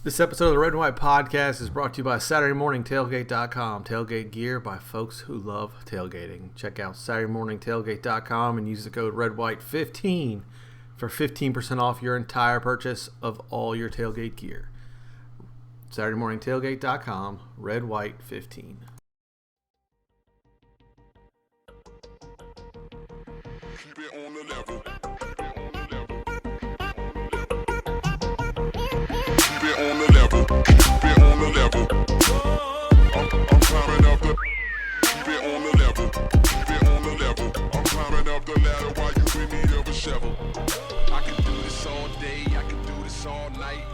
This episode of the Red and White Podcast is brought to you by SaturdayMorningTailgate.com. Tailgate gear by folks who love tailgating. Check out SaturdayMorningTailgate.com and use the code REDWHITE15 for 15% off your entire purchase of all your tailgate gear. SaturdayMorningTailgate.com, REDWHITE15. Keep it on the level. Keep it on the level. Keep it on the level. I'm climbing up the. Keep it on the level. Keep it on the level. I'm climbing up the ladder while you in need of a shovel. I can do this all day. I can do this all night.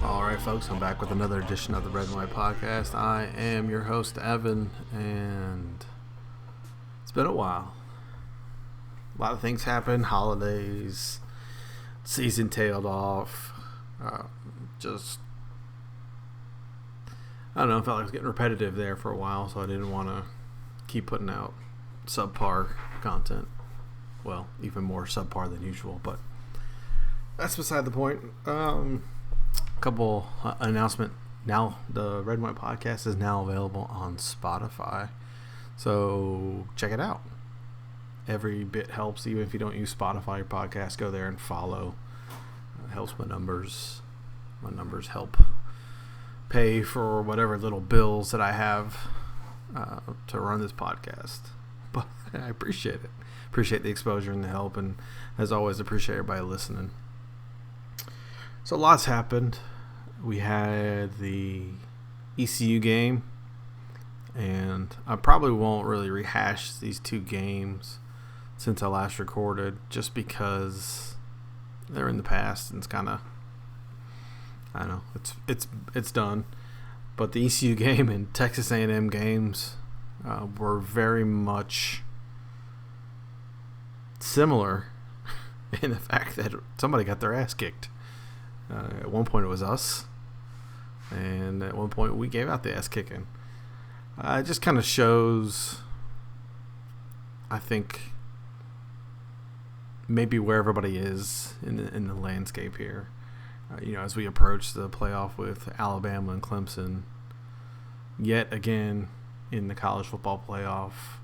All right, folks, I'm back with another edition of the Red and White Podcast. I am your host, Evan, and it's been a while. A lot of things happened, holidays, season tailed off, I don't know, I felt like I was getting repetitive there for a while, so I didn't want to keep putting out subpar content. Well, even more subpar than usual, but that's beside the point. Couple announcement. Now the Red and White Podcast is now available on Spotify, so check it out. Every bit helps. Even if you don't use Spotify podcast, go there and follow. It helps my numbers. My numbers help pay for whatever little bills that I have to run this podcast. But I appreciate it. Appreciate the exposure and the help, and as always, appreciate everybody listening. So lots happened. We had the ECU game, and I probably won't really rehash these two games since I last recorded, just because they're in the past and it's kind of, I don't know, it's done. But the ECU game and Texas A&M games were very much similar in the fact that somebody got their ass kicked. At one point it was us, and at one point we gave out the ass kicking. It just kind of shows, I think, maybe where everybody is in the landscape here. As we approach the playoff with Alabama and Clemson, yet again in the college football playoff,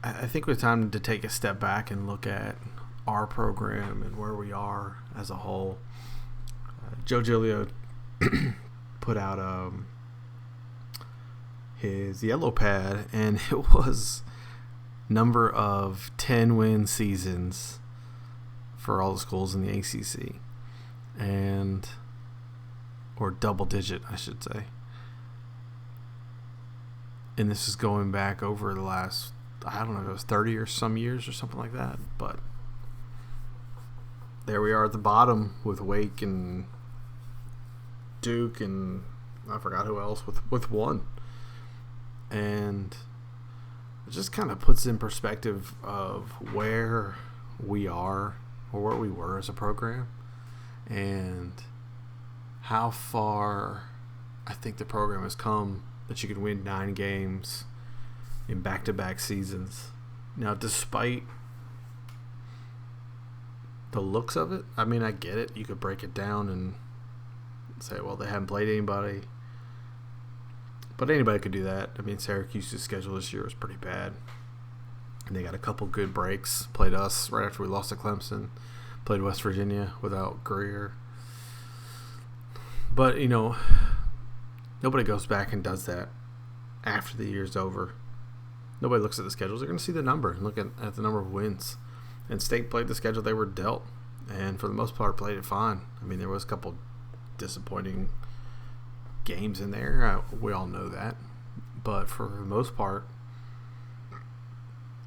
I think it's time to take a step back and look at our program and where we are as a whole. Joe Giglio put out his yellow pad, and it was number of 10-win seasons for all the schools in the ACC, or double digit, I should say. And this is going back over the last, I don't know if it was 30 or some years or something like that, but there we are at the bottom with Wake and Duke and I forgot who else with one. And it just kind of puts in perspective of where we are or where we were as a program and how far I think the program has come that you could win 9 games in back-to-back seasons. Now, despite the looks of it, I mean, I get it. You could break it down and say, well, they haven't played anybody. But anybody could do that. I mean, Syracuse's schedule this year was pretty bad. And they got a couple good breaks. Played us right after we lost to Clemson. Played West Virginia without Greer. But, nobody goes back and does that after the year's over. Nobody looks at the schedules. They're going to see the number and look at the number of wins. And State played the schedule they were dealt. And for the most part, played it fine. I mean, there was a couple disappointing games in there. We all know that. But for the most part,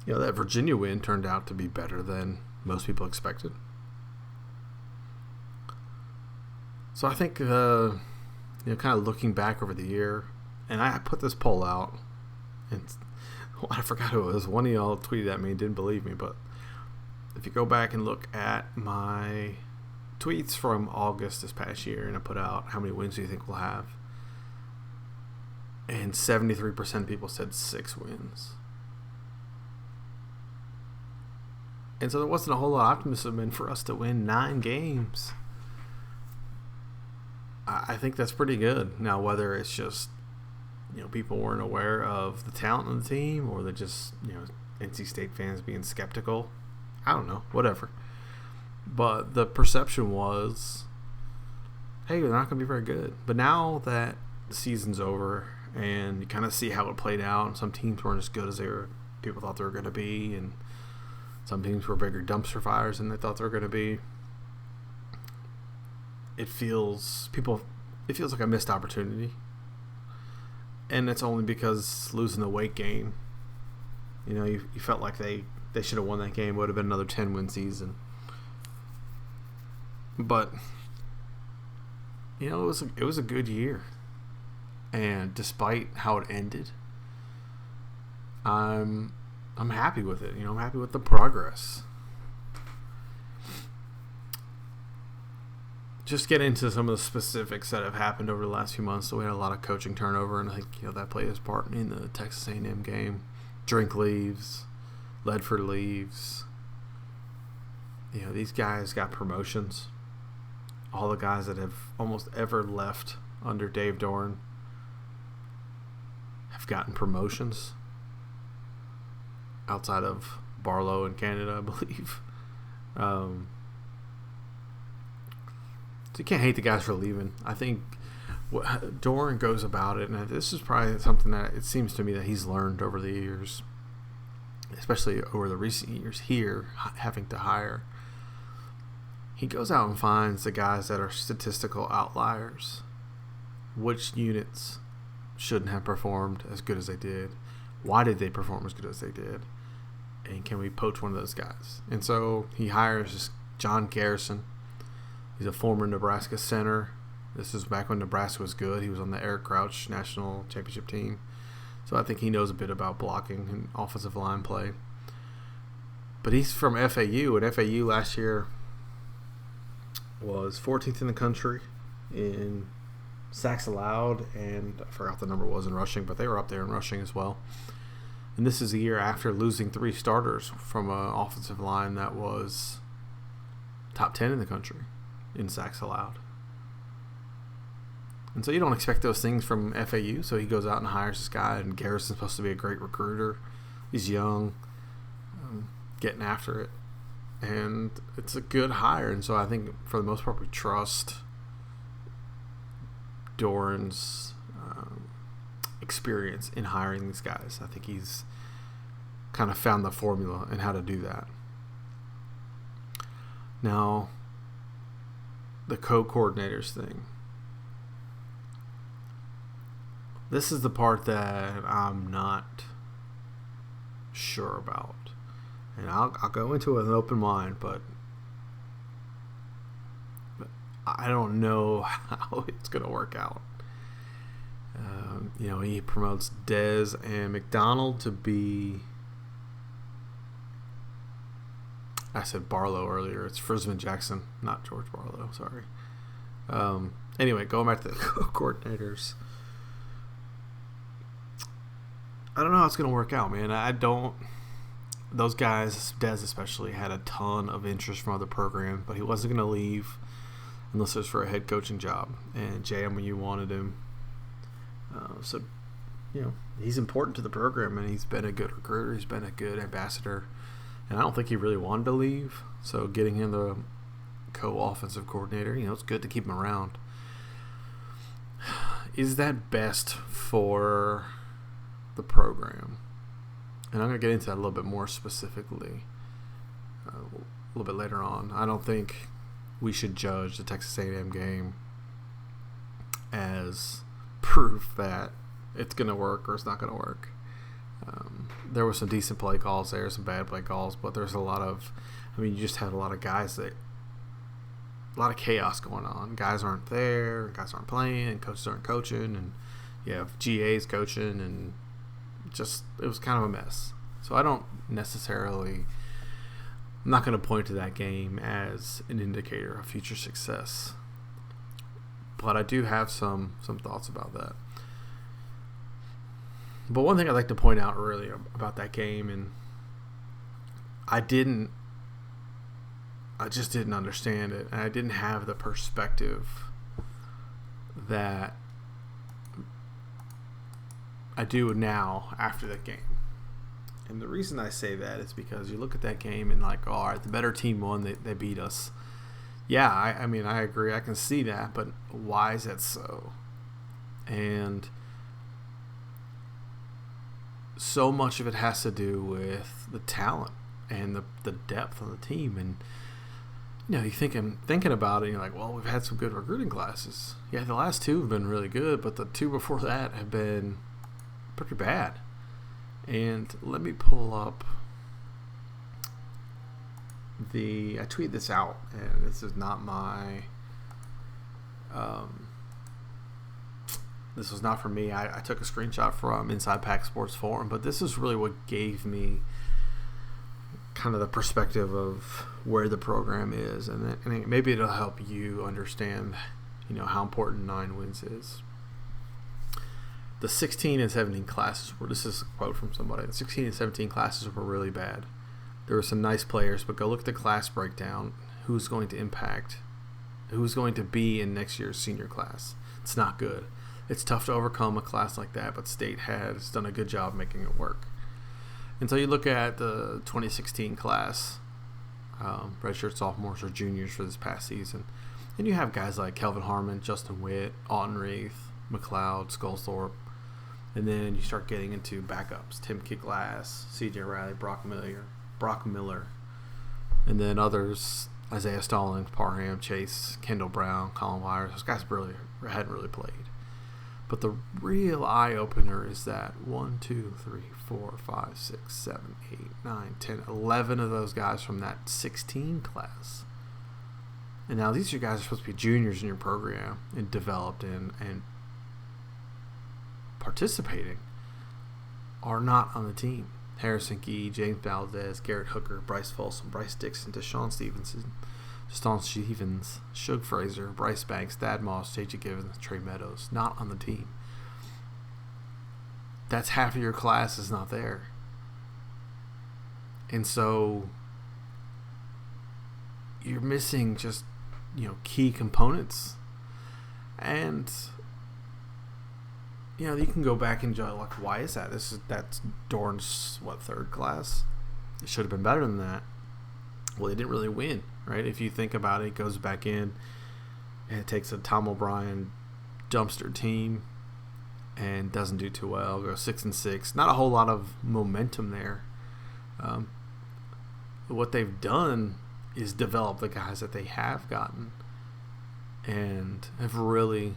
that Virginia win turned out to be better than most people expected. So I think, kind of looking back over the year, and I put this poll out, and I forgot who it was. One of y'all tweeted at me and didn't believe me, but if you go back and look at my tweets from August this past year, and I put out how many wins do you think we'll have, and 73% of people said 6 wins. And so there wasn't a whole lot of optimism in for us to win 9 games. I think that's pretty good. Now, whether it's just, people weren't aware of the talent of the team, or they're just, NC State fans being skeptical, I don't know, whatever. But the perception was, hey, they're not going to be very good. But now that the season's over and you kind of see how it played out, and some teams weren't as good as people thought they were going to be, and some teams were bigger dumpster fires than they thought they were going to be. It feels like a missed opportunity. And it's only because losing the weight game, you felt like they should have won that game. It would have been another 10-win season. But it was a good year. And despite how it ended, I'm happy with it. I'm happy with the progress. Just get into some of the specifics that have happened over the last few months. So we had a lot of coaching turnover, and I think that played its part in the Texas A&M game. Drink leaves, Ledford leaves. These guys got promotions. All the guys that have almost ever left under Dave Doran have gotten promotions. Outside of Barlow in Canada, I believe. So you can't hate the guys for leaving. I think what Doran goes about it, and this is probably something that it seems to me that he's learned over the years, especially over the recent years here, having to hire. He goes out and finds the guys that are statistical outliers. Which units shouldn't have performed as good as they did? Why did they perform as good as they did? And can we poach one of those guys? And so he hires John Garrison. He's a former Nebraska center. This is back when Nebraska was good. He was on the Eric Crouch national championship team. So I think he knows a bit about blocking and offensive line play. But he's from FAU, and FAU last year was 14th in the country in sacks allowed, and I forgot the number was in rushing, but they were up there in rushing as well. And this is a year after losing 3 starters from an offensive line that was top 10 in the country in sacks allowed. And so you don't expect those things from FAU, so he goes out and hires this guy, and Garrison's supposed to be a great recruiter. He's young, getting after it, and it's a good hire. And so I think for the most part we trust Doran's experience in hiring these guys. I think he's kind of found the formula and how to do that. Now, the co-coordinators thing. This is the part that I'm not sure about. And I'll go into it with an open mind, but I don't know how it's going to work out. He promotes Dez and McDonald to be... I said Barlow earlier. It's Frisman Jackson, not George Barlow. Sorry. Anyway, going back to the coordinators. I don't know how it's going to work out, man. Those guys, Dez especially, had a ton of interest from other programs, but he wasn't going to leave unless it was for a head coaching job. And JMU wanted him. He's important to the program, and he's been a good recruiter. He's been a good ambassador. And I don't think he really wanted to leave. So getting him the co-offensive coordinator, it's good to keep him around. Is that best for the program? And I'm going to get into that a little bit more specifically a little bit later on. I don't think we should judge the Texas A&M game as proof that it's going to work or it's not going to work. There were some decent play calls there, some bad play calls, but there's a lot of, you just had a lot of guys a lot of chaos going on. Guys aren't there, guys aren't playing, coaches aren't coaching, and you have GAs coaching, and it was kind of a mess. So I'm not going to point to that game as an indicator of future success. But I do have some thoughts about that. But one thing I'd like to point out really about that game, and I just didn't understand it, and I didn't have the perspective that I do now after the game. And the reason I say that is because you look at that game and like, oh, all right, the better team won. They beat us. Yeah, I mean, I agree. I can see that. But why is that so? And so much of it has to do with the talent and the depth on the team. And, you know, thinking about it, you're like, well, we've had some good recruiting classes. Yeah, the last two have been really good, but the two before that have been pretty bad. And let me pull up I tweeted this out, and this is not my, this was not from me. I took a screenshot from Inside Pack Sports Forum, but this is really what gave me kind of the perspective of where the program is, and maybe it'll help you understand, you know, how important 9 wins is. The 16 and 17 classes were, this is a quote from somebody, the 16 and 17 classes were really bad. There were some nice players, but go look at the class breakdown. Who's going to impact? Who's going to be in next year's senior class? It's not good. It's tough to overcome a class like that, but State has done a good job making it work. And so you look at the 2016 class, redshirt sophomores or juniors for this past season, and you have guys like Kelvin Harmon, Justin Witt, Autenreith, McLeod, Skullthorpe. And then you start getting into backups: Tim Kiglass, C.J. Riley, Brock Miller, and then others: Isaiah Stallings, Parham, Chase, Kendall Brown, Colin Wires. Those guys hadn't really played. But the real eye opener is that 1, 2, 3, 4, 5, 6, 7, 8, 9, 10, 11 of those guys from that 16 class. And now these guys are supposed to be juniors in your program and developed and participating, are not on the team. Harrison Key, James Valdez, Garrett Hooker, Bryce Folsom, Bryce Dixon, Deshaun Stevens, Shug Fraser, Bryce Banks, Thad Moss, J.J. Givens, Trey Meadows, not on the team. That's half of your class is not there. And so you're missing just, you know, key components. And you know, you can go back and judge, like, why is that? That's Dorn's, third class? It should have been better than that. Well, they didn't really win, right? If you think about it, it goes back in, and it takes a Tom O'Brien dumpster team and doesn't do too well. Go 6-6. Not a whole lot of momentum there. What they've done is develop the guys that they have gotten and have really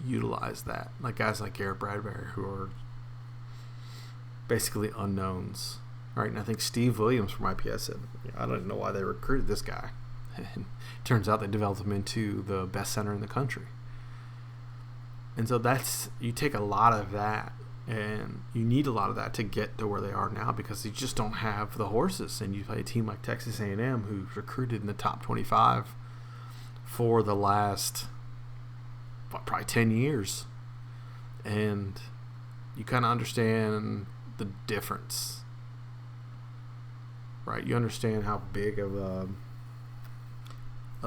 utilize that, like guys like Garrett Bradbury, who are basically unknowns, right? And I think Steve Williams from IPS said, I don't even know why they recruited this guy. And it turns out they developed him into the best center in the country. And so you take a lot of that, and you need a lot of that to get to where they are now, because you just don't have the horses. And you play a team like Texas A&M, who's recruited in the top 25 for the last probably 10 years, and you kind of understand the difference, right? You understand how big of a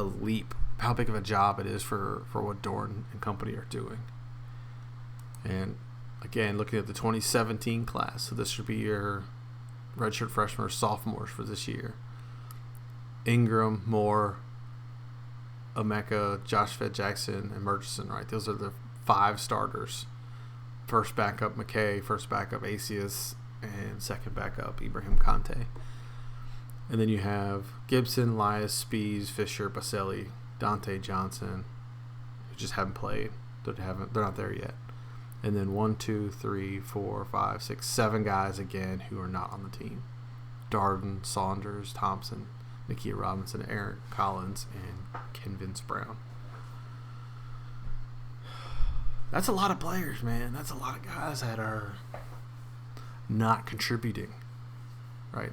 leap, how big of a job it is for what Dorn and company are doing. And again, looking at the 2017 class, so this should be your redshirt freshmen or sophomores for this year: Ingram, Moore, Emeka, Josh Fed Jackson, and Murchison, right? Those are the 5 starters. First backup McKay, first backup Asius, and second backup Ibrahim Kante. And then you have Gibson, Elias, Spees, Fisher, Baselli, Dante Johnson, who just haven't played. They're not there yet. And then 1, 2, 3, 4, 5, 6, 7 guys again who are not on the team: Darden, Saunders, Thompson, Nakia Robinson, Eric Collins, and Ken Vince Brown. That's a lot of players, man. That's a lot of guys that are not contributing, right?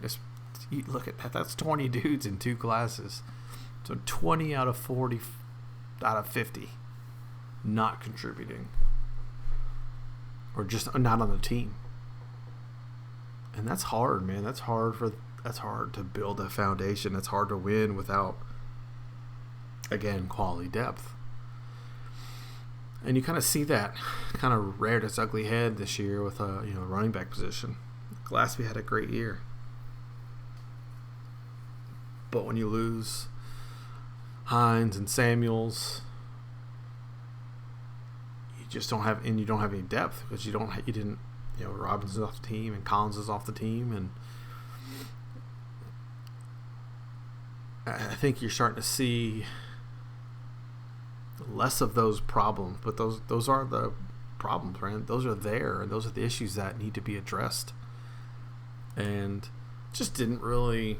You look at that. That's 20 dudes in 2 classes. So 20 out of 40 out of 50 not contributing, or just not on the team. And that's hard, man. That's hard to build a foundation. It's hard to win without, again, quality depth. And you kind of see that kind of reared its ugly head this year with running back position. Gillespie had a great year, but when you lose Hines and Samuels, you just don't have any depth because Robinson's off the team and Collins is off the team, and I think you're starting to see less of those problems, but those are the problems, right? Those are there, and those are the issues that need to be addressed. And just didn't really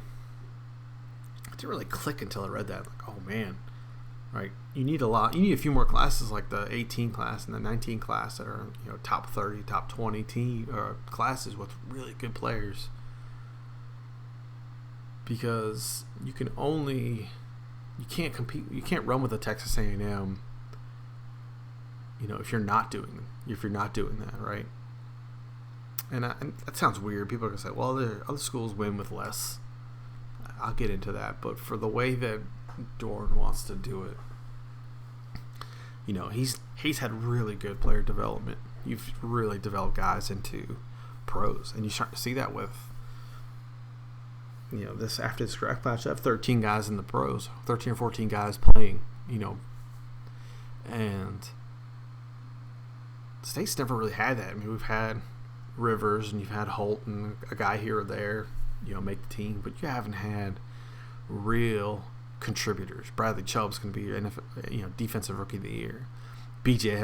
click until I read that. Like, oh man, right? You need a few more classes like the 18 class and the 19 class that are top 30, top 20 team or classes with really good players, because you can't compete. You can't run with a Texas A&M. If you're not doing that, right? And that sounds weird. People are gonna say, "Well, other schools win with less." I'll get into that, but for the way that Dorn wants to do it, he's had really good player development. You've really developed guys into pros, and you start to see that with after this draft class, you have 13 guys in the pros, 13 or 14 guys playing, and State's never really had that. I mean, we've had Rivers and you've had Holt and a guy here or there, make the team, but you haven't had real contributors. Bradley Chubb's going to be defensive rookie of the year. BJ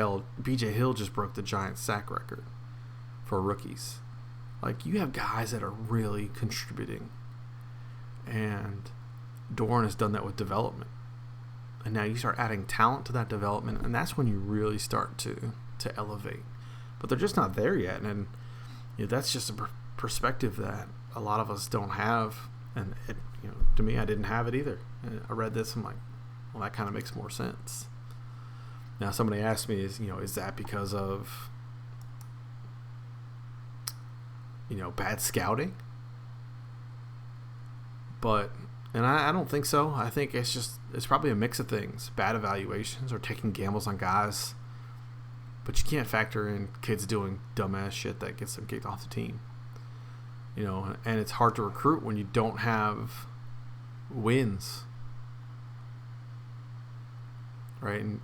Hill just broke the Giants sack record for rookies. Like, you have guys that are really contributing, and Dorn has done that with development. And now you start adding talent to that development, and that's when you really start to elevate. But they're just not there yet, and that's just a perspective that a lot of us don't have. And to me, I didn't have it either. And I read this, and I'm like, well, that kind of makes more sense. Now, somebody asked me, is that because of bad scouting? And I don't think so. I think it's probably a mix of things. Bad evaluations or taking gambles on guys. But you can't factor in kids doing dumbass shit that gets them kicked off the team. And it's hard to recruit when you don't have wins. Right? And,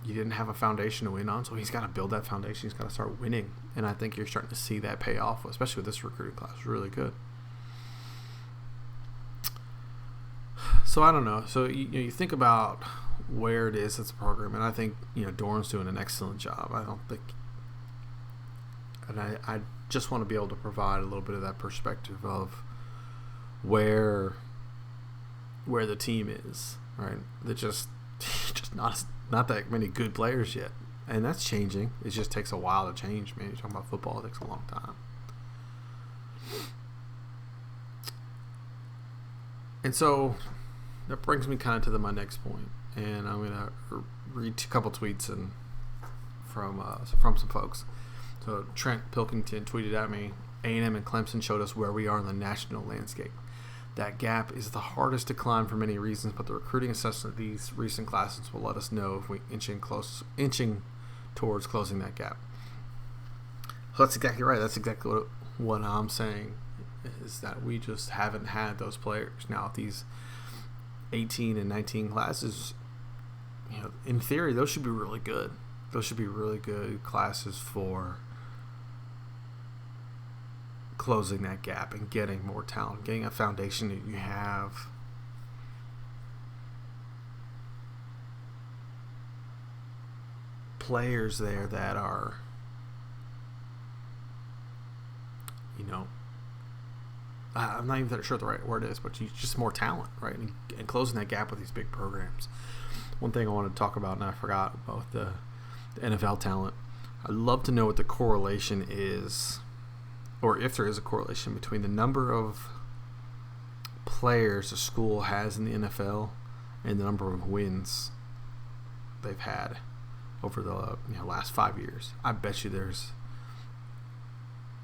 you didn't have a foundation to win on, so he's got to build that foundation. He's got to start winning. And I think you're starting to see that pay off, especially with this recruiting class. It's really good. So I don't know. So you think about where it is as a program, and I think Dorn's doing an excellent job. I just want to be able to provide a little bit of that perspective of where the team is. Right? They're just not that many good players yet, and that's changing. It just takes a while to change, man. You're talking about football; it takes a long time. And so that brings me kind of to my next point, and I'm gonna read a couple tweets from some folks. So Trent Pilkington tweeted at me, "A&M and Clemson showed us where we are in the national landscape. That gap is the hardest to climb for many reasons, but the recruiting assessment of these recent classes will let us know if we're inching towards closing that gap." So that's exactly right. That's exactly what I'm saying, is that we just haven't had those players. Now, if these 18 and 19 classes, in theory, those should be really good. Those should be really good classes for closing that gap and getting more talent, getting a foundation that you have players there that are, I'm not even sure what the right word is, but just more talent, right? And closing that gap with these big programs. One thing I wanted to talk about, and I forgot about the NFL talent. I'd love to know what the correlation is, or if there is a correlation between the number of players a school has in the NFL and the number of wins they've had over the last 5 years. I bet you there's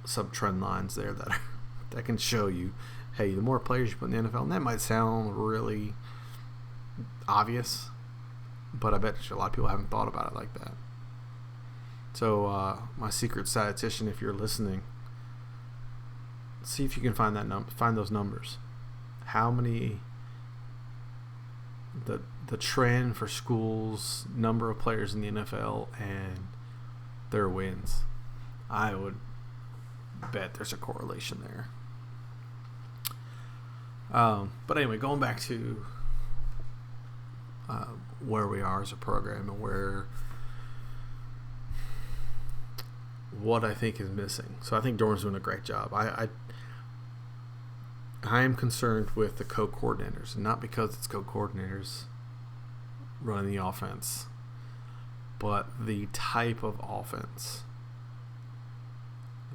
some trend lines there that can show you, hey, the more players you put in the NFL, and that might sound really obvious, but I bet you a lot of people haven't thought about it like that. So my secret statistician, if you're listening, see if you can find find those numbers. How many the trend for schools, number of players in the NFL, and their wins. I would bet there's a correlation there. But anyway, going back to where we are as a program and what I think is missing. So I think Doran's doing a great job. I am concerned with the co-coordinators, and not because it's co-coordinators running the offense, but the type of offense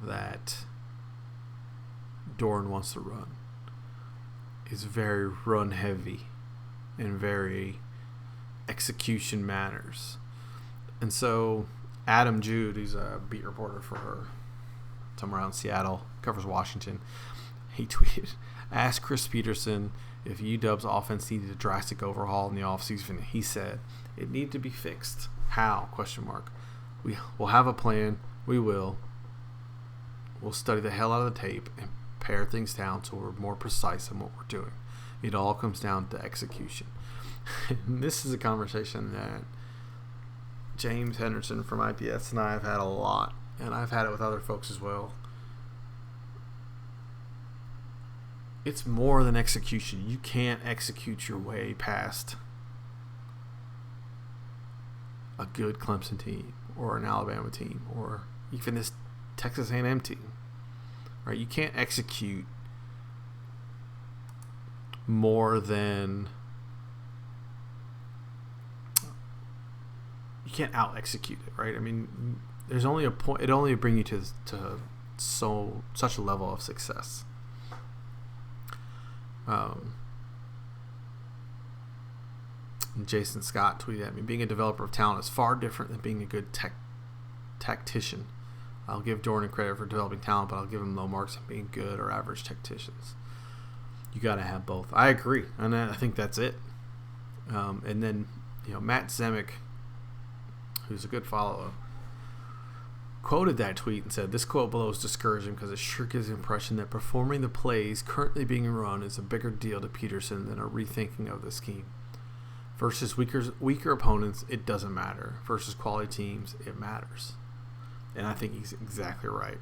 that Doran wants to run is very run heavy and very execution matters. And so Adam Jude, who's a beat reporter for somewhere around Seattle, covers Washington, he tweeted, asked Chris Peterson if UW's offense needed a drastic overhaul in the offseason. He said, it needed to be fixed. How? ? We'll have a plan. We will. We'll study the hell out of the tape and pare things down so we're more precise in what we're doing. It all comes down to execution. And this is a conversation that James Henderson from IPS and I have had a lot, and I've had it with other folks as well. It's more than execution. You can't execute your way past a good Clemson team or an Alabama team or even this Texas A&M team. Right? You can't execute more than you can't out execute it, right? I mean, there's only a point. It only bring you to such a level of success. Jason Scott tweeted at me, being a developer of talent is far different than being a good tactician. I'll give Doran credit for developing talent, but I'll give him low marks on being good or average tacticians. You got to have both. I agree, and I think that's it. And then, Matt Zemek, who's a good follow, quoted that tweet and said, this quote below is discouraging because it sure gives the impression that performing the plays currently being run is a bigger deal to Peterson than a rethinking of the scheme. Versus weaker opponents, it doesn't matter. Versus quality teams, it matters. And I think he's exactly right.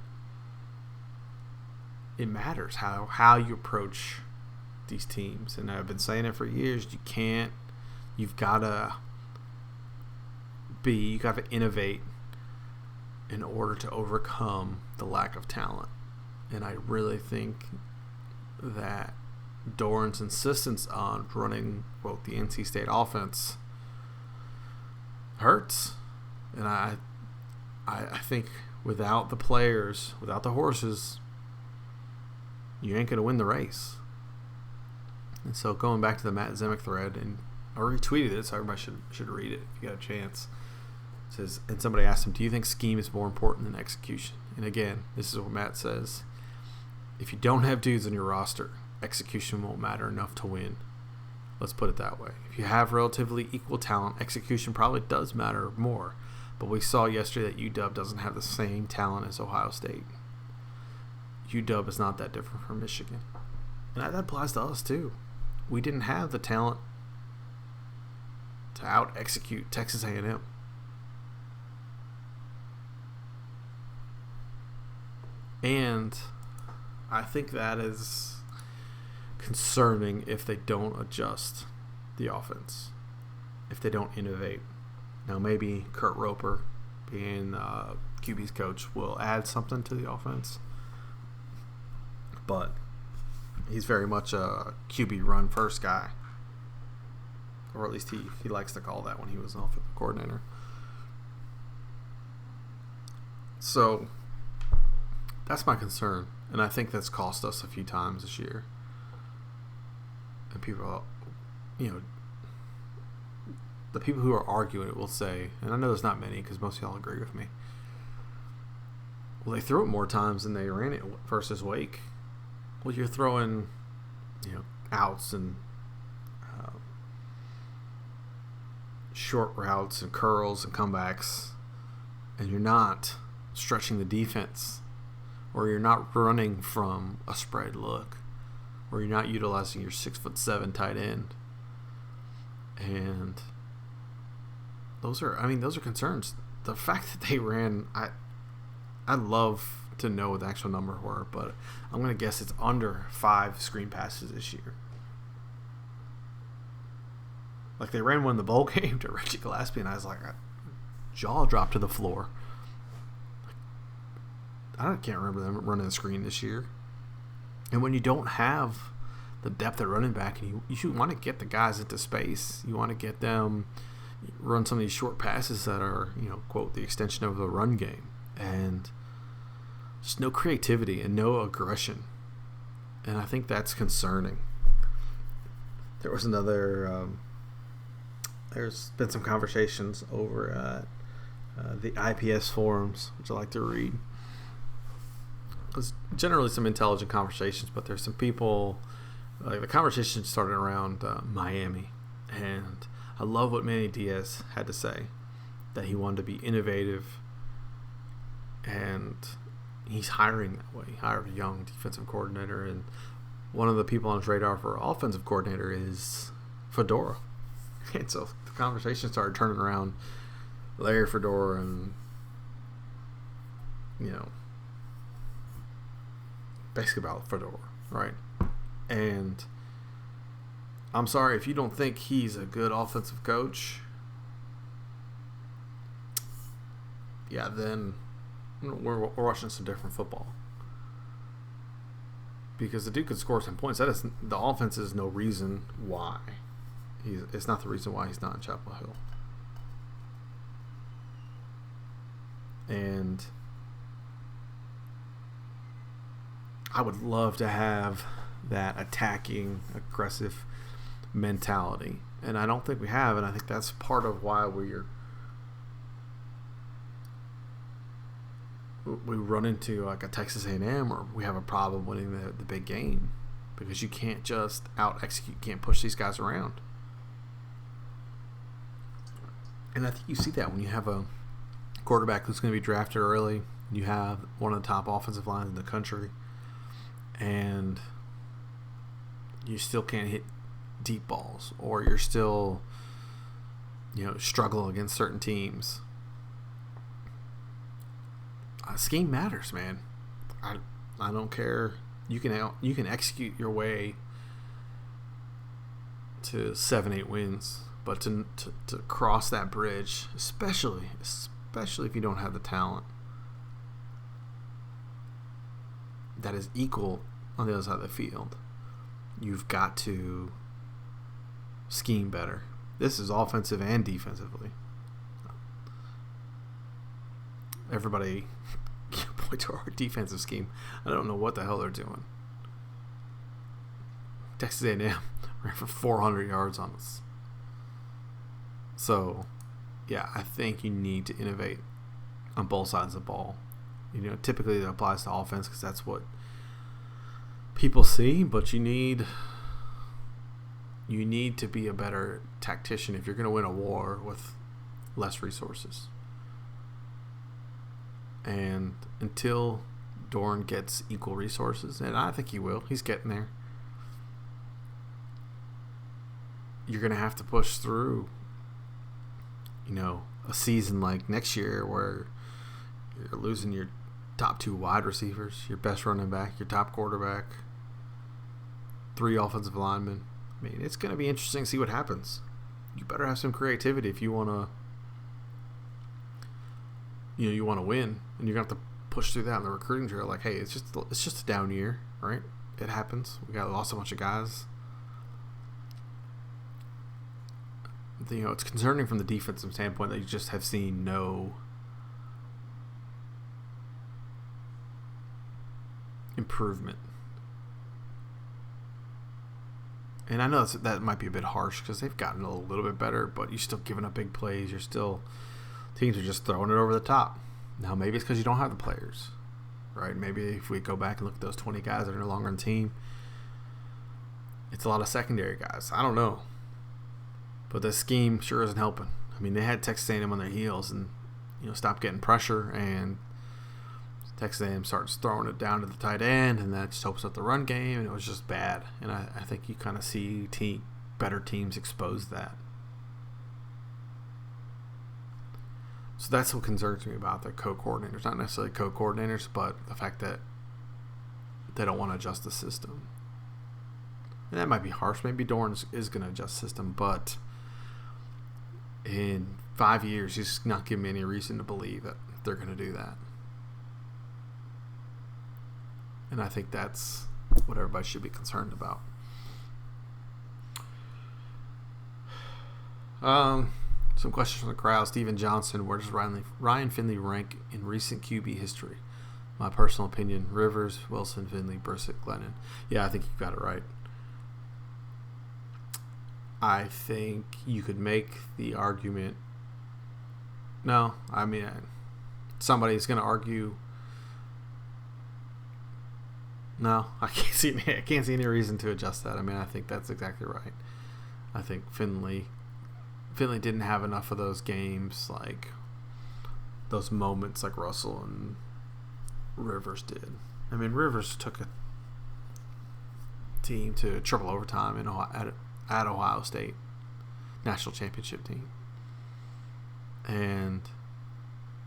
It matters how you approach these teams. And I've been saying it for years. You've got to innovate in order to overcome the lack of talent. And I really think that Doran's insistence on running the NC State offense hurts. And I think without the players, without the horses, you ain't going to win the race. And so going back to the Matt Zemek thread, and I retweeted it, so everybody should read it if you got a chance. It says, and somebody asked him, do you think scheme is more important than execution? And again, this is what Matt says. If you don't have dudes on your roster, execution won't matter enough to win. Let's put it that way. If you have relatively equal talent, execution probably does matter more. But we saw yesterday that UW doesn't have the same talent as Ohio State. UW is not that different from Michigan. And that applies to us too. We didn't have the talent to out-execute Texas A&M. And I think that is concerning if they don't adjust the offense, if they don't innovate. Now, maybe Kurt Roper, being QB's coach, will add something to the offense. But he's very much a QB run first guy. Or at least he likes to call that when he was an offensive coordinator. So that's my concern. And I think that's cost us a few times this year. And people, the people who are arguing it will say, and I know there's not many because most of y'all agree with me, well, they threw it more times than they ran it versus Wake. Well, you're throwing, outs and short routes and curls and comebacks and you're not stretching the defense, or you're not running from a spread look, or you're not utilizing your 6'7" tight end. And those are concerns. The fact that they ran, I'd love to know what the actual numbers were, but I'm going to guess it's under 5 screen passes this year. Like, they ran one in the bowl game to Reggie Gillespie, and I was like, jaw dropped to the floor. I can't remember them running the screen this year. And when you don't have the depth at running back, and you want to get the guys into space, you want to get them run some of these short passes that are, quote, the extension of the run game, and just no creativity and no aggression. And I think that's concerning. There was another there's been some conversations over at the IPS forums, which I like to read. There's generally some intelligent conversations, but there's some people, like, the conversation started around Miami, and I love what Manny Diaz had to say, that he wanted to be innovative, and he's hiring that way. He hired a young defensive coordinator, and one of the people on his radar for offensive coordinator is Fedora. And so the conversation started turning around Larry Fedora and, basically about Fedora, right? And I'm sorry, if you don't think he's a good offensive coach, yeah, then we're watching some different football. Because the dude could score some points. The offense is no reason why. It's not the reason why he's not in Chapel Hill. And I would love to have that attacking, aggressive mentality. And I don't think we have, and I think that's part of why we run into like a Texas A&M, or we have a problem winning the big game, because you can't just out-execute, can't push these guys around. And I think you see that when you have a quarterback who's going to be drafted early, you have one of the top offensive lines in the country, and you still can't hit deep balls, or you're still, struggle against certain teams. Scheme matters, man. I don't care. You can execute your way to 7-8 wins, but to cross that bridge, especially if you don't have the talent that is equal on the other side of the field, you've got to scheme better. This is offensive and defensively. Everybody point to our defensive scheme. I don't know what the hell they're doing. Texas A&M ran for 400 yards on us. So, yeah, I think you need to innovate on both sides of the ball. Typically that applies to offense because that's what people see, but you need to be a better tactician if you're going to win a war with less resources. And until Dorn gets equal resources, and I think he will, he's getting there, you're going to have to push through, a season like next year where you're losing your top 2 wide receivers, your best running back, your top quarterback, 3 offensive linemen. I mean, it's going to be interesting to see what happens. You better have some creativity if you want to, you want to win, and you're going to have to push through that in the recruiting trail. Like, hey, it's just a down year, right? It happens. We lost a bunch of guys. It's concerning from the defensive standpoint that you just have seen no improvement. And I know that might be a bit harsh because they've gotten a little bit better, but you're still giving up big plays. Teams are just throwing it over the top. Now, maybe it's because you don't have the players, right? Maybe if we go back and look at those 20 guys that are no longer on the team, it's a lot of secondary guys. I don't know. But the scheme sure isn't helping. I mean, they had Texas A&M on their heels, and stop getting pressure, and Texas A&M starts throwing it down to the tight end, and that just opens up the run game, and it was just bad. And I think you kind of see better teams expose that. So that's what concerns me about the co-coordinators. Not necessarily co-coordinators, but the fact that they don't want to adjust the system. And that might be harsh. Maybe Doran is going to adjust the system, but in 5 years, he's not giving me any reason to believe that they're going to do that. And I think that's what everybody should be concerned about. Some questions from the crowd. Steven Johnson, where does Ryan Finley rank in recent QB history? My personal opinion, Rivers, Wilson, Finley, Brissett, Glennon. Yeah, I think you got it right. I think you could make the argument. No, I mean, somebody's going to argue. No, I can't see any reason to adjust that. I mean, I think that's exactly right. I think Finley didn't have enough of those games, like those moments like Russell and Rivers did. I mean, Rivers took a team to triple overtime at Ohio State, national championship team. And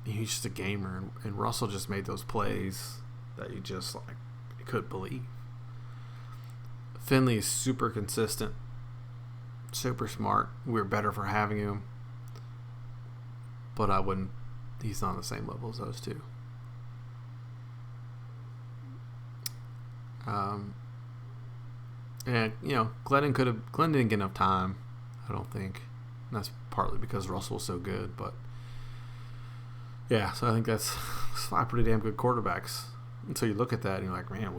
he's just a gamer. And Russell just made those plays that you just couldn't believe. Finley is super consistent, super smart. We're better for having him. But he's not on the same level as those two. And Glennon didn't get enough time, I don't think. And that's partly because Russell was so good, but yeah, so I think that's 5 pretty damn good quarterbacks. And so you look at that and you're like, man,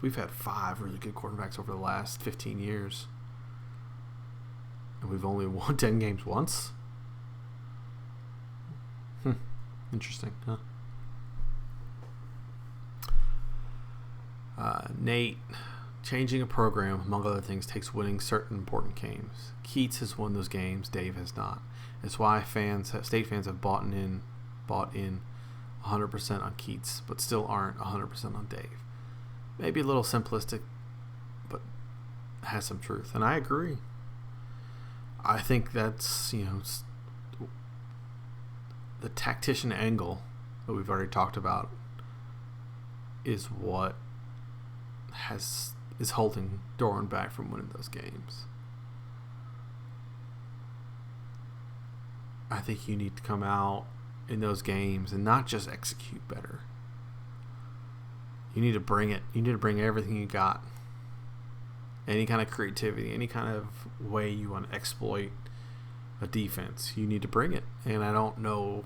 we've had 5 really good quarterbacks over the last 15 years. And we've only won 10 games once? Interesting, huh? Nate, changing a program, among other things, takes winning certain important games. Keats has won those games. Dave has not. It's why state fans have bought in 100% on Keats, but still aren't 100% on Dave. Maybe a little simplistic, but has some truth. And I agree. I think that's, the tactician angle that we've already talked about is what is holding Doran back from winning those games. I think you need to come out in those games and not just execute better. You need to bring it. You need to bring everything you got. Any kind of creativity, any kind of way you want to exploit a defense, you need to bring it. And I don't know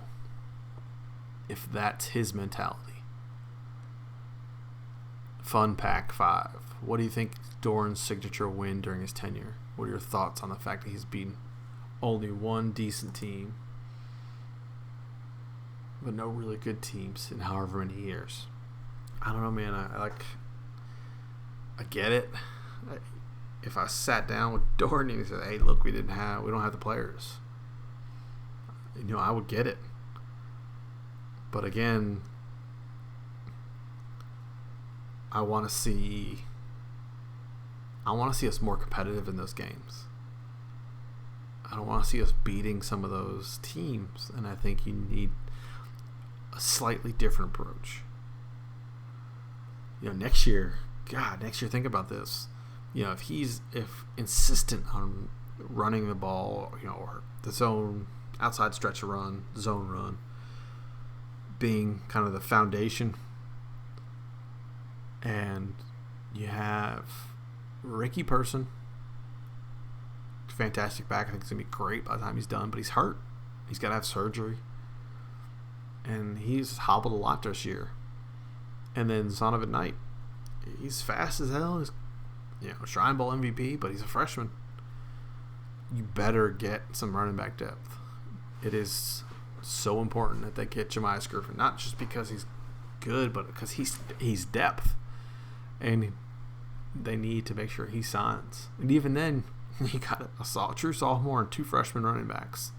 if that's his mentality. Fun Pack 5. What do you think Doran's signature win during his tenure? What are your thoughts on the fact that he's beaten only one decent team, but no really good teams in however many years? I don't know, man. I get it. If I sat down with Doran and he said, "Hey, look, we don't have the players," I would get it. But again, I want to see us more competitive in those games. I don't want to see us beating some of those teams, and I think you need a slightly different approach. Next year, think about this. If insistent on running the ball, or the zone, outside stretch run, zone run, being kind of the foundation, and you have Ricky Person, fantastic back. I think it's going to be great by the time he's done, but he's hurt. He's got to have surgery. And he's hobbled a lot this year. And then Zonovan Knight, he's fast as hell. He's, Shrine Bowl MVP, but he's a freshman. You better get some running back depth. It is so important that they get Jemias Griffin, not just because he's good, but because he's depth. And they need to make sure he signs. And even then, you got a true sophomore and 2 freshman running backs.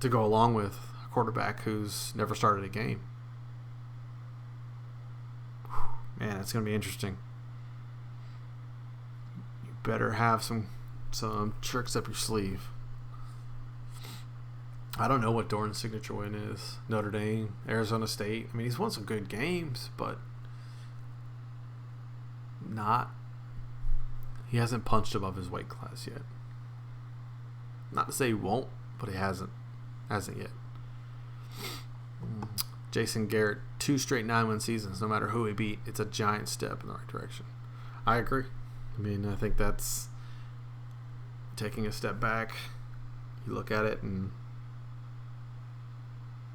to go along with a quarterback who's never started a game. Man, it's going to be interesting. You better have some tricks up your sleeve. I don't know what Dorn's signature win is. Notre Dame, Arizona State. I mean, he's won some good games, but he hasn't punched above his weight class yet. Not to say he won't, but he hasn't yet. Jason Garrett, 2 straight 9-win seasons. No matter who he beat, it's a giant step in the right direction. I agree. I mean, I think that's taking a step back. You look at it, and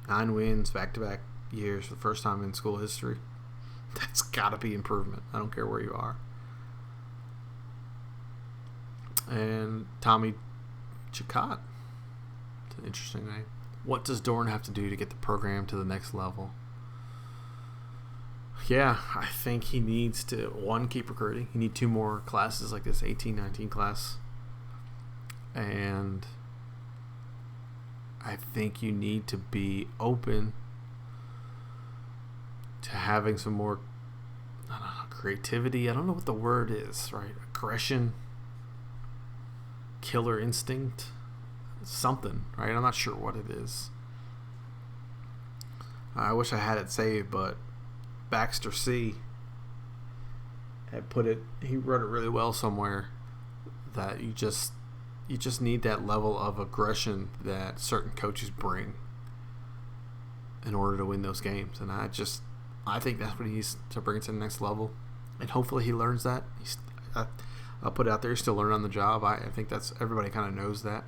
9 wins back-to-back years for the first time in school history. That's got to be improvement. I don't care where you are. And Tommy Chicot. It's an interesting name. What does Dorn have to do to get the program to the next level? Yeah, I think he needs to, 1, keep recruiting. You need 2 more classes like this 18-19 class. And I think you need to be open to having some more, I don't know, creativity. I don't know what the word is, right? Aggression, killer instinct, something, right? I'm not sure what it is. I wish I had it saved, but Baxter C had put it, he wrote it really well somewhere, that you just need that level of aggression that certain coaches bring in order to win those games. And I think that's what he needs to bring it to the next level. And hopefully he learns that. I'll put it out there, he's still learning on the job. I think that's, everybody kind of knows that.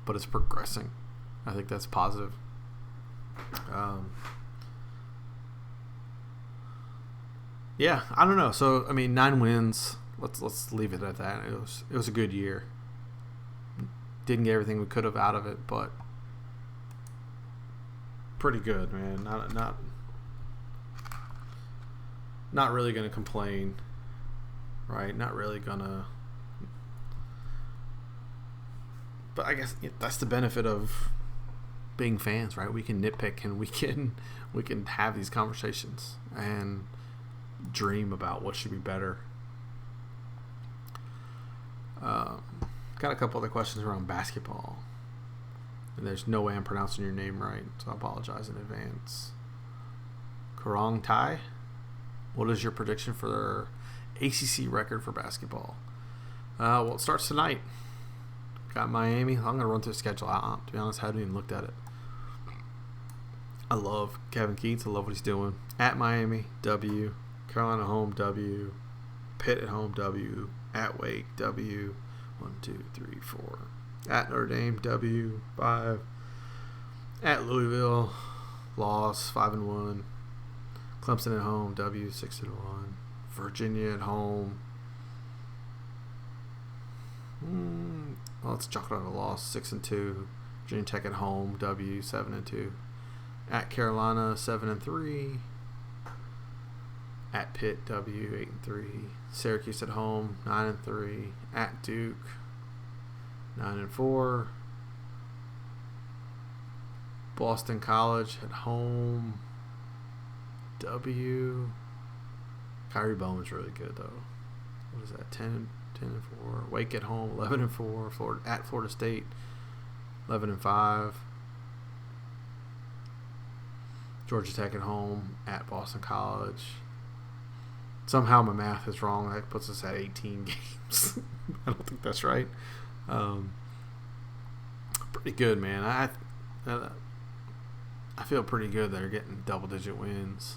But it's progressing. I think that's positive. Yeah, I don't know. So, I mean, 9 wins. Let's leave it at that. It was a good year. Didn't get everything we could have out of it, but pretty good, man. Not really gonna complain, right? Not really gonna. But I guess that's the benefit of being fans, right? We can nitpick and we can have these conversations and dream about what should be better. Got a couple other questions around basketball. And there's no way I'm pronouncing your name right, so I apologize in advance. Karong Tai, what is your prediction for their ACC record for basketball? Well, it starts tonight. Got Miami. I'm going to run through the schedule. To be honest, I haven't even looked at it. I love Kevin Keats. I love what he's doing. At Miami, W. Carolina home, W. Pitt at home, W. At Wake, W. 1, 2, 3, 4. At Notre Dame, W. 5. At Louisville, loss, 5-1. Clemson at home, W. 6-1. Virginia at home. Well, let's chalk it on a loss, 6-2. Virginia Tech at home, W. 7-2. At Carolina, 7-3. At Pitt, W. 8-3. Syracuse at home, 9-3. At Duke, 9-4. Boston College at home, W. Kyrie Bowman's really good though. What is that? 10-4. Wake at home, 11-4. Florida at Florida State, 11-5. Georgia Tech at home, at Boston College. Somehow my math is wrong. That puts us at 18 games. I don't think that's right. Pretty good, man. I feel pretty good they're getting double-digit wins.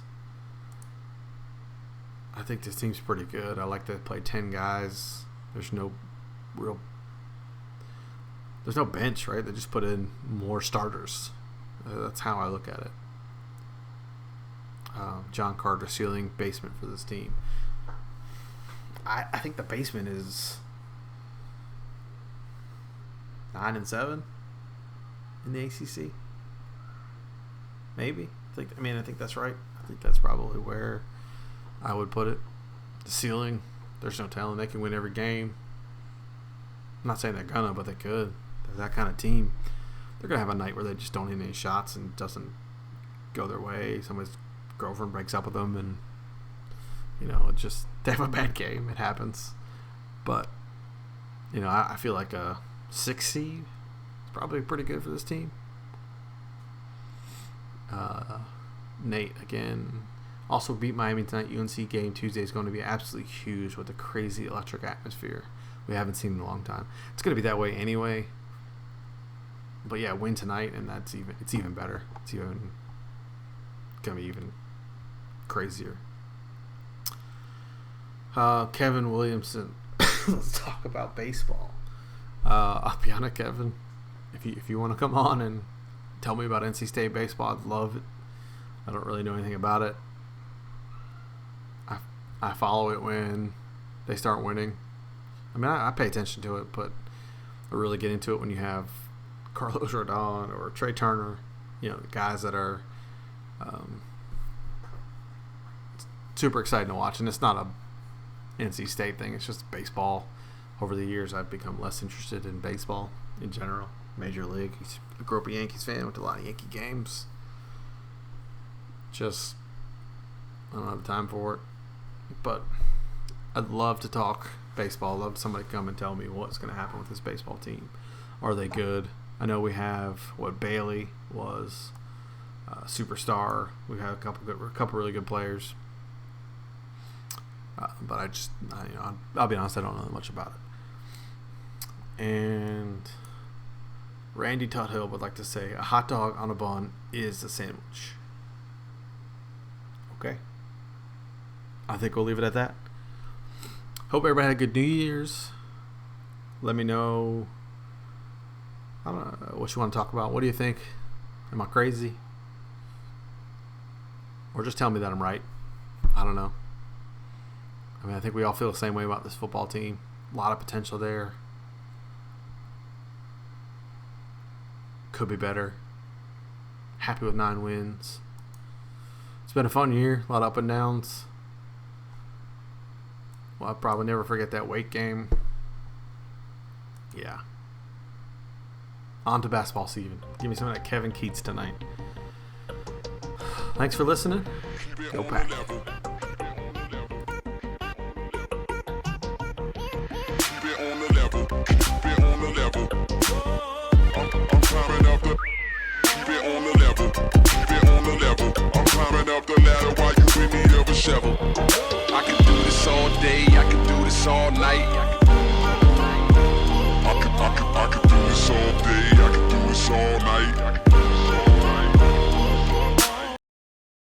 I think this team's pretty good. I like to play 10 guys. There's no bench, right? They just put in more starters. That's how I look at it. John Carter ceiling basement for this team. I think the basement is 9-7 in the ACC. Maybe. I think that's right. I think that's probably where I would put it. The ceiling, there's no telling. They can win every game. I'm not saying they're gonna, but they could. They're that kind of team. they're gonna have a night where they just don't hit any shots and it doesn't go their way. Somebody's girlfriend breaks up with them, and it just they have a bad game. It happens, but I feel like a 6 seed is probably pretty good for this team. Nate again also beat Miami tonight. UNC game Tuesday is going to be absolutely huge with a crazy electric atmosphere we haven't seen in a long time. It's going to be that way anyway. But yeah, win tonight, and it's even better. It's even going to be even crazier. Kevin Williamson. Let's talk about baseball. I'll be honest, Kevin. If you want to come on and tell me about NC State baseball, I'd love it. I don't really know anything about it. I follow it when they start winning. I mean, I pay attention to it, but I really get into it when you have Carlos Rodon or Trey Turner, guys that are super exciting to watch. And it's not a NC State thing. It's just baseball. Over the years, I've become less interested in baseball in general. Major League. I grew up a Yankees fan. Went to a lot of Yankee games. Just, I don't have the time for it. But I'd love to talk baseball. I'd love somebody to come and tell me what's going to happen with this baseball team. Are they good? I know we have Bailey was a superstar. We have a couple really good players. But I'll be honest, I don't know much about it. And Randy Tuthill would like to say a hot dog on a bun is a sandwich. Okay. I think we'll leave it at that. Hope everybody had a good New Year's. Let me know. I don't know what you want to talk about. What do you think? Am I crazy? Or just tell me that I'm right. I don't know. I mean, I think we all feel the same way about this football team. A lot of potential there. Could be better. Happy with 9 wins. It's been a fun year. A lot of up and downs. Well, I'll probably never forget that Wake game. Yeah. On to basketball season. Give me some of that Kevin Keats tonight. Thanks for listening. Go Pack. Shovel. I can do this all day, I can do this all night. I can do this all day, I can do this all night.